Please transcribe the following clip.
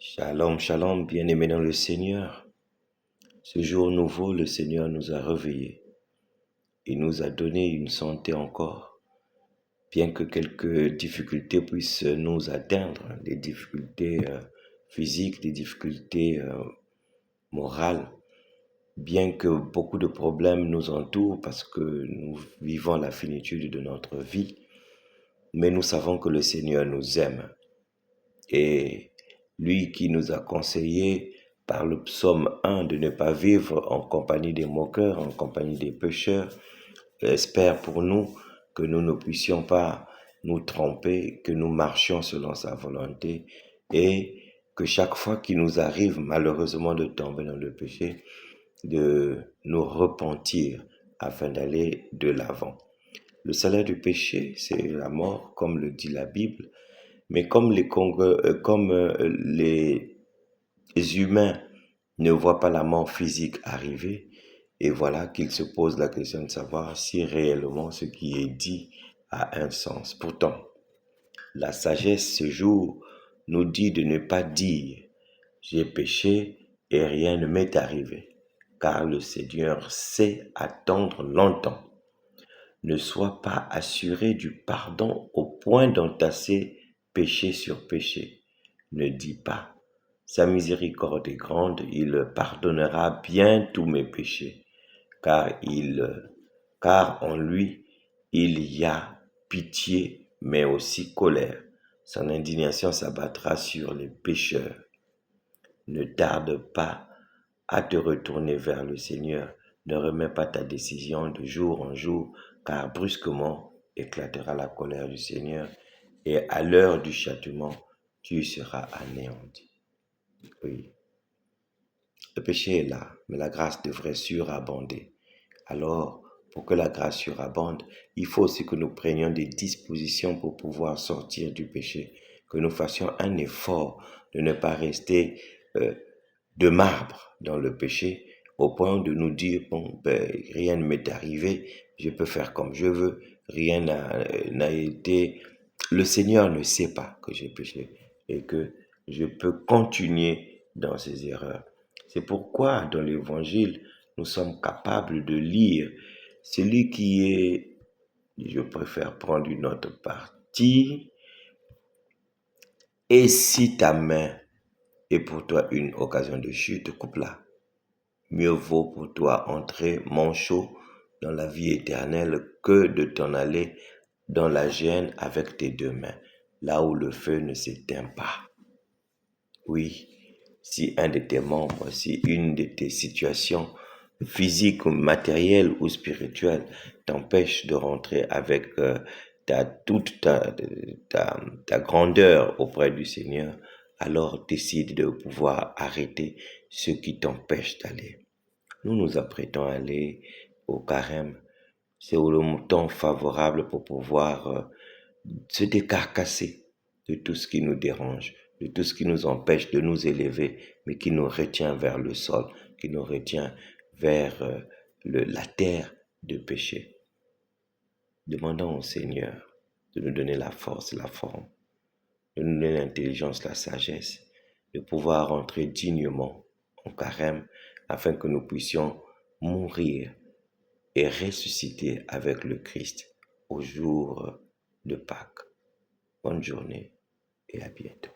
Shalom, shalom, bien-aimés dans le Seigneur. Ce jour nouveau, le Seigneur nous a réveillés. Il nous a donné une santé encore, bien que quelques difficultés puissent nous atteindre, des difficultés physiques, des difficultés morales, bien que beaucoup de problèmes nous entourent parce que nous vivons la finitude de notre vie, mais nous savons que le Seigneur nous aime. Et lui qui nous a conseillé par le psaume 1 de ne pas vivre en compagnie des moqueurs, en compagnie des pécheurs, espère pour nous que nous ne puissions pas nous tromper, que nous marchions selon sa volonté et que chaque fois qu'il nous arrive malheureusement de tomber dans le péché, de nous repentir afin d'aller de l'avant. Le salaire du péché, c'est la mort, comme le dit la Bible. Mais comme les humains ne voient pas la mort physique arriver, et voilà qu'ils se posent la question de savoir si réellement ce qui est dit a un sens. Pourtant, la sagesse ce jour nous dit de ne pas dire « j'ai péché et rien ne m'est arrivé », car le Seigneur sait attendre longtemps. Ne sois pas assuré du pardon au point d'entasser péché sur péché. Ne dis pas, sa miséricorde est grande, il pardonnera bien tous mes péchés, car en lui, il y a pitié, mais aussi colère. Son indignation s'abattra sur les pécheurs. Ne tarde pas à te retourner vers le Seigneur. Ne remets pas ta décision de jour en jour, car brusquement éclatera la colère du Seigneur, et à l'heure du châtiment, tu seras anéanti. Oui, le péché est là, mais la grâce devrait surabonder. Alors, pour que la grâce surabonde, il faut aussi que nous prenions des dispositions pour pouvoir sortir du péché, que nous fassions un effort de ne pas rester de marbre dans le péché, au point de nous dire, bon, rien ne m'est arrivé, je peux faire comme je veux, rien n'a été... Le Seigneur ne sait pas que j'ai péché et que je peux continuer dans ces erreurs. C'est pourquoi dans l'Évangile, nous sommes capables de lire celui qui est, je préfère prendre une autre partie, et si ta main est pour toi une occasion de chute, coupe-la. Mieux vaut pour toi entrer manchot dans la vie éternelle que de t'en aller dans la gêne avec tes deux mains, là où le feu ne s'éteint pas. Oui, si un de tes membres, si une de tes situations physiques, matérielles ou spirituelles t'empêche de rentrer avec toute ta grandeur auprès du Seigneur, alors décide de pouvoir arrêter ce qui t'empêche d'aller. Nous nous apprêtons à aller au carême. C'est le temps favorable pour pouvoir se décarcasser de tout ce qui nous dérange, de tout ce qui nous empêche de nous élever, mais qui nous retient vers le sol, qui nous retient vers la terre de péché. Demandons au Seigneur de nous donner la force, la forme, de nous donner l'intelligence, la sagesse, de pouvoir entrer dignement en carême afin que nous puissions mourir et ressusciter avec le Christ au jour de Pâques. Bonne journée et à bientôt.